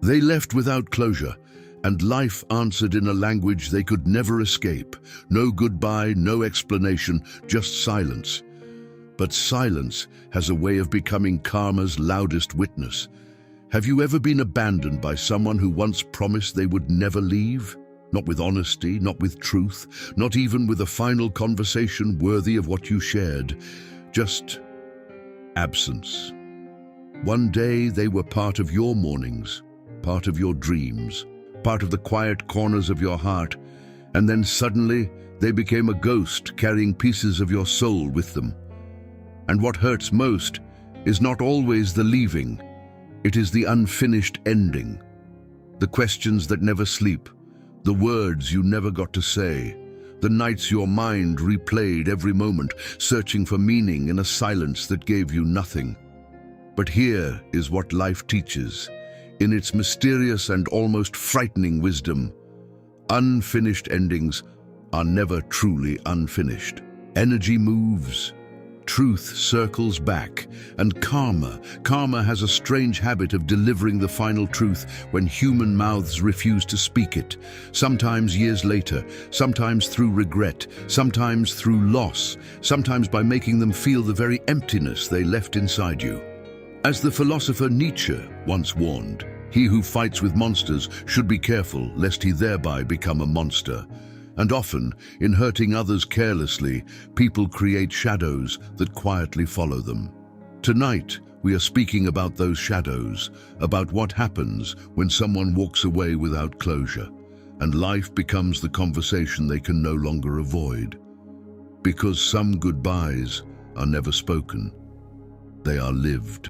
They left without closure, and life answered in a language they could never escape. No goodbye, no explanation, just silence. But silence has a way of becoming karma's loudest witness. Have you ever been abandoned by someone who once promised they would never leave? Not with honesty, not with truth, not even with a final conversation worthy of what you shared. Just absence. One day they were part of your mornings, part of your dreams, part of the quiet corners of your heart, and then suddenly they became a ghost carrying pieces of your soul with them. And what hurts most is not always the leaving, it is the unfinished ending. The questions that never sleep, the words you never got to say, the nights your mind replayed every moment, searching for meaning in a silence that gave you nothing. But here is what life teaches, in its mysterious and almost frightening wisdom. Unfinished endings are never truly unfinished. Energy moves, truth circles back, and karma has a strange habit of delivering the final truth when human mouths refuse to speak it, sometimes years later, sometimes through regret, sometimes through loss, sometimes by making them feel the very emptiness they left inside you. As the philosopher Nietzsche once warned, he who fights with monsters should be careful lest he thereby become a monster. And often, in hurting others carelessly, people create shadows that quietly follow them. Tonight, we are speaking about those shadows, about what happens when someone walks away without closure, and life becomes the conversation they can no longer avoid. Because some goodbyes are never spoken, they are lived.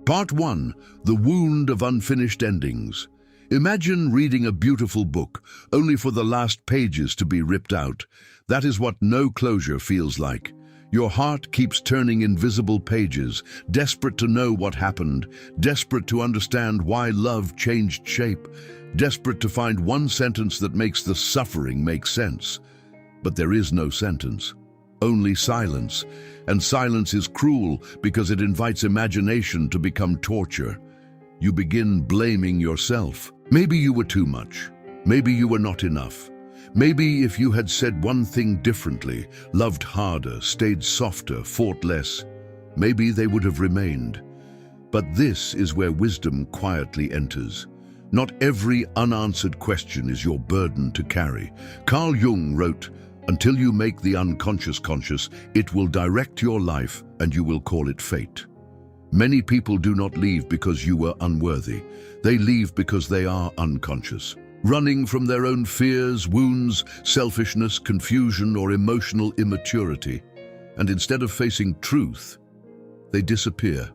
Part 1. The Wound of Unfinished Endings. Imagine reading a beautiful book, only for the last pages to be ripped out. That is what no closure feels like. Your heart keeps turning invisible pages, desperate to know what happened, desperate to understand why love changed shape, desperate to find one sentence that makes the suffering make sense. But there is no sentence, only silence. And silence is cruel because it invites imagination to become torture. You begin blaming yourself. Maybe you were too much. Maybe you were not enough. Maybe if you had said one thing differently, loved harder, stayed softer, fought less, maybe they would have remained. But this is where wisdom quietly enters. Not every unanswered question is your burden to carry. Carl Jung wrote, "Until you make the unconscious conscious, it will direct your life and you will call it fate." Many people do not leave because you were unworthy. They leave because they are unconscious, running from their own fears, wounds, selfishness, confusion, or emotional immaturity. And instead of facing truth, they disappear.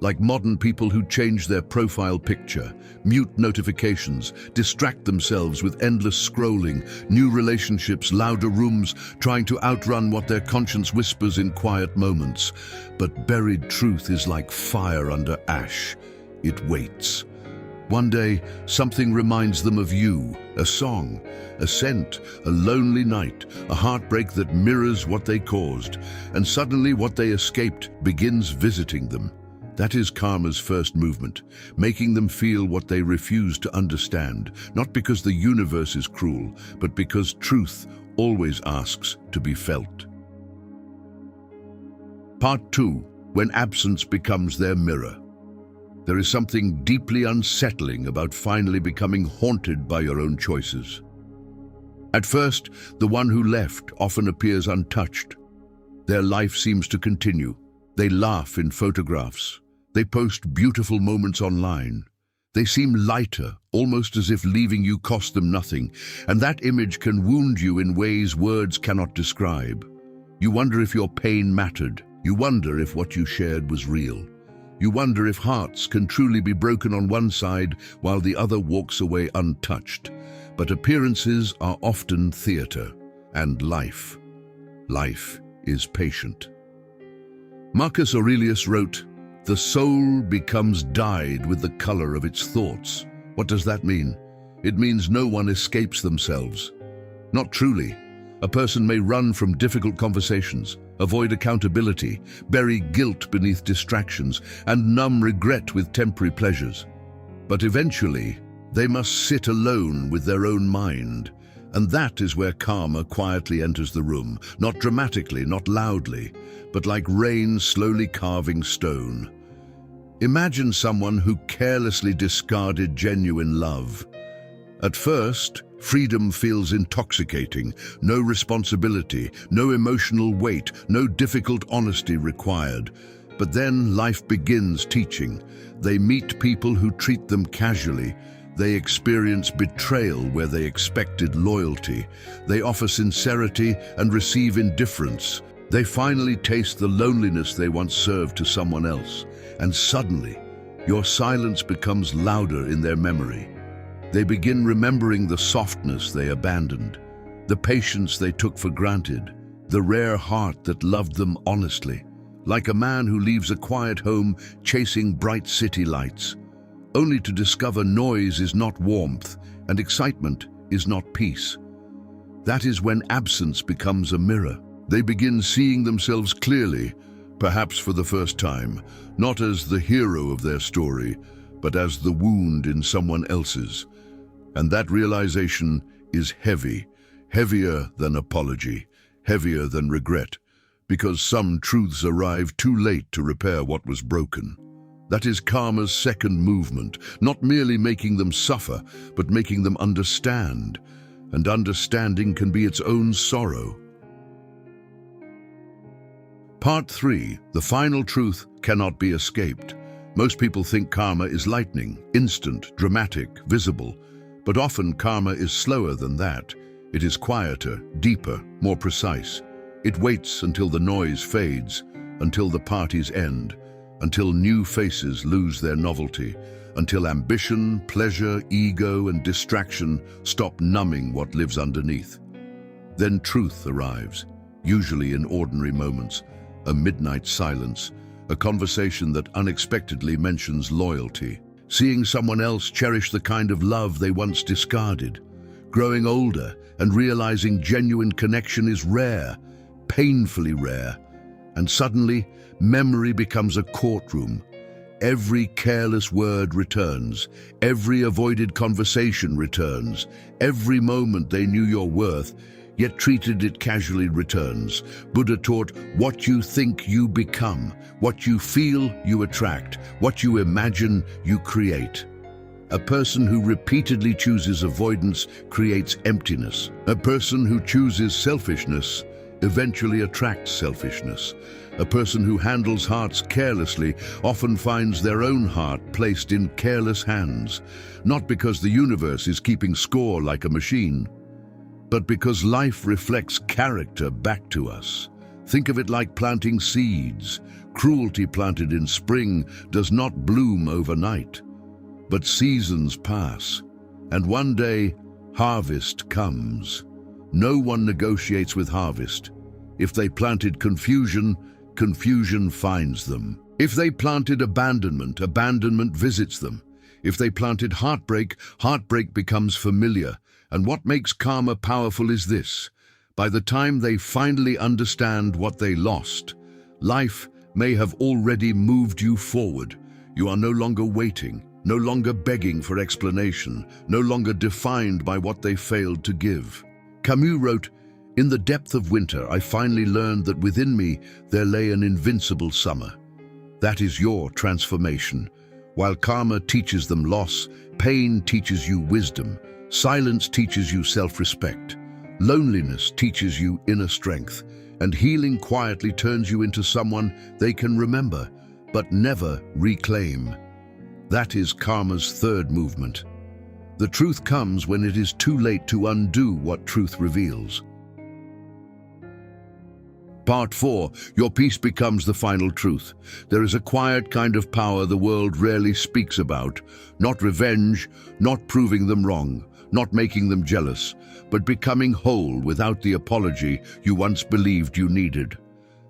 Like modern people who change their profile picture, mute notifications, distract themselves with endless scrolling, new relationships, louder rooms, trying to outrun what their conscience whispers in quiet moments. But buried truth is like fire under ash. It waits. One day, something reminds them of you, a song, a scent, a lonely night, a heartbreak that mirrors what they caused, and suddenly what they escaped begins visiting them. That is karma's first movement, making them feel what they refuse to understand, not because the universe is cruel, but because truth always asks to be felt. Part 2. When absence becomes their mirror. There is something deeply unsettling about finally becoming haunted by your own choices. At first, the one who left often appears untouched. Their life seems to continue. They laugh in photographs. They post beautiful moments online. They seem lighter, almost as if leaving you cost them nothing, and that image can wound you in ways words cannot describe. You wonder if your pain mattered. You wonder if what you shared was real. You wonder if hearts can truly be broken on one side while the other walks away untouched. But appearances are often theater, and life is patient. Marcus Aurelius wrote, "The soul becomes dyed with the color of its thoughts." What does that mean? It means no one escapes themselves. Not truly. A person may run from difficult conversations, avoid accountability, bury guilt beneath distractions, and numb regret with temporary pleasures. But eventually, they must sit alone with their own mind. And that is where karma quietly enters the room, not dramatically, not loudly, but like rain slowly carving stone. Imagine someone who carelessly discarded genuine love. At first, freedom feels intoxicating, no responsibility, no emotional weight, no difficult honesty required. But then life begins teaching. They meet people who treat them casually. They experience betrayal where they expected loyalty. They offer sincerity and receive indifference. They finally taste the loneliness they once served to someone else. And suddenly, your silence becomes louder in their memory. They begin remembering the softness they abandoned, the patience they took for granted, the rare heart that loved them honestly, like a man who leaves a quiet home chasing bright city lights, only to discover noise is not warmth and excitement is not peace. That is when absence becomes a mirror. They begin seeing themselves clearly, perhaps for the first time, not as the hero of their story, but as the wound in someone else's. And that realization is heavy, heavier than apology, heavier than regret, because some truths arrive too late to repair what was broken. That is karma's second movement, not merely making them suffer, but making them understand. And understanding can be its own sorrow. Part 3. The final truth cannot be escaped. Most people think karma is lightning, instant, dramatic, visible. But often karma is slower than that. It is quieter, deeper, more precise. It waits until the noise fades, until the parties end, until new faces lose their novelty, until ambition, pleasure, ego, and distraction stop numbing what lives underneath. Then truth arrives, usually in ordinary moments, a midnight silence, a conversation that unexpectedly mentions loyalty, seeing someone else cherish the kind of love they once discarded, growing older and realizing genuine connection is rare, painfully rare, and suddenly memory becomes a courtroom. Every careless word returns, every avoided conversation returns, every moment they knew your worth, yet treated it casually returns. Buddha taught, what you think you become, what you feel you attract, what you imagine you create. A person who repeatedly chooses avoidance creates emptiness. A person who chooses selfishness eventually attracts selfishness. A person who handles hearts carelessly often finds their own heart placed in careless hands, not because the universe is keeping score like a machine, but because life reflects character back to us. Think of it like planting seeds. Cruelty planted in spring does not bloom overnight, but seasons pass, and one day harvest comes. No one negotiates with harvest. If they planted confusion, confusion finds them. If they planted abandonment, abandonment visits them. If they planted heartbreak, heartbreak becomes familiar. And what makes karma powerful is this: by the time they finally understand what they lost, life may have already moved you forward. You are no longer waiting, no longer begging for explanation, no longer defined by what they failed to give. Camus wrote, "In the depth of winter, I finally learned that within me there lay an invincible summer." That is your transformation. While karma teaches them loss, pain teaches you wisdom. Silence teaches you self-respect. Loneliness teaches you inner strength. And healing quietly turns you into someone they can remember, but never reclaim. That is karma's third movement. The truth comes when it is too late to undo what truth reveals. Part 4. Your peace becomes the final truth. There is a quiet kind of power the world rarely speaks about. Not revenge, not proving them wrong, not making them jealous, but becoming whole without the apology you once believed you needed.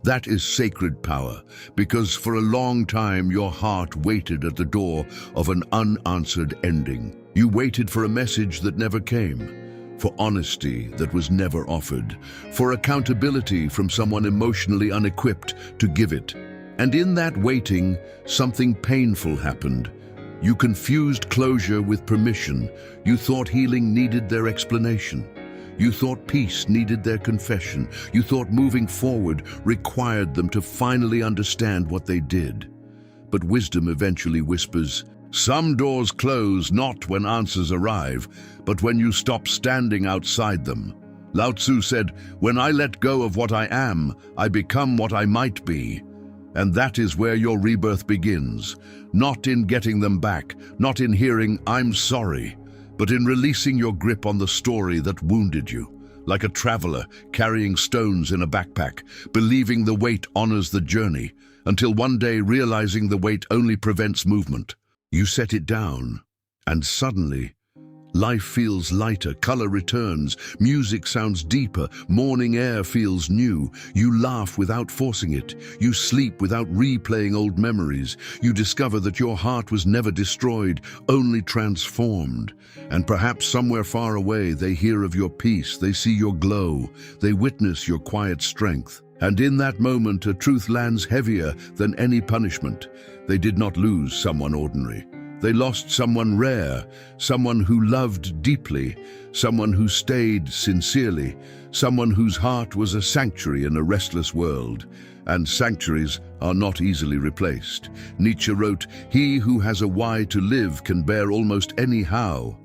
That is sacred power, because for a long time your heart waited at the door of an unanswered ending. You waited for a message that never came, for honesty that was never offered, for accountability from someone emotionally unequipped to give it. And in that waiting, something painful happened. You confused closure with permission. You thought healing needed their explanation. You thought peace needed their confession. You thought moving forward required them to finally understand what they did. But wisdom eventually whispers, some doors close not when answers arrive, but when you stop standing outside them. Lao Tzu said, when I let go of what I am, I become what I might be. And that is where your rebirth begins, not in getting them back, not in hearing, I'm sorry, but in releasing your grip on the story that wounded you, like a traveler carrying stones in a backpack, believing the weight honors the journey, until one day realizing the weight only prevents movement. You set it down, and suddenly, life feels lighter, color returns, music sounds deeper, morning air feels new. You laugh without forcing it. You sleep without replaying old memories. You discover that your heart was never destroyed, only transformed. And perhaps somewhere far away they hear of your peace, they see your glow, they witness your quiet strength. And in that moment, a truth lands heavier than any punishment. They did not lose someone ordinary. They lost someone rare, someone who loved deeply, someone who stayed sincerely, someone whose heart was a sanctuary in a restless world. And sanctuaries are not easily replaced. Nietzsche wrote, he who has a why to live can bear almost any how.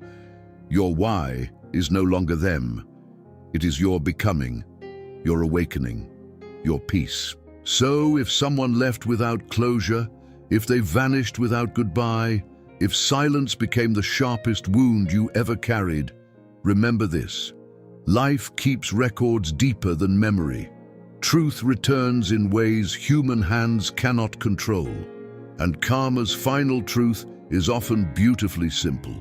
Your why is no longer them. It is your becoming, your awakening, your peace. So if someone left without closure, if they vanished without goodbye, if silence became the sharpest wound you ever carried, remember this. Life keeps records deeper than memory. Truth returns in ways human hands cannot control. And karma's final truth is often beautifully simple.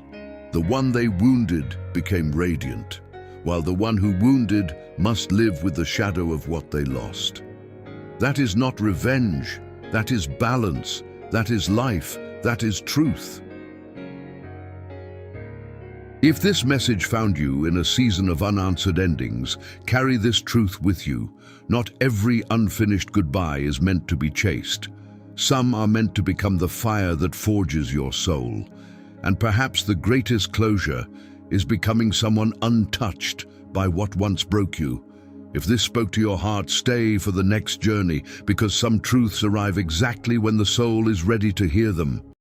The one they wounded became radiant, while the one who wounded must live with the shadow of what they lost. That is not revenge, that is balance, that is life, that is truth. If this message found you in a season of unanswered endings, carry this truth with you. Not every unfinished goodbye is meant to be chased. Some are meant to become the fire that forges your soul. And perhaps the greatest closure is becoming someone untouched by what once broke you. If this spoke to your heart, stay for the next journey, because some truths arrive exactly when the soul is ready to hear them.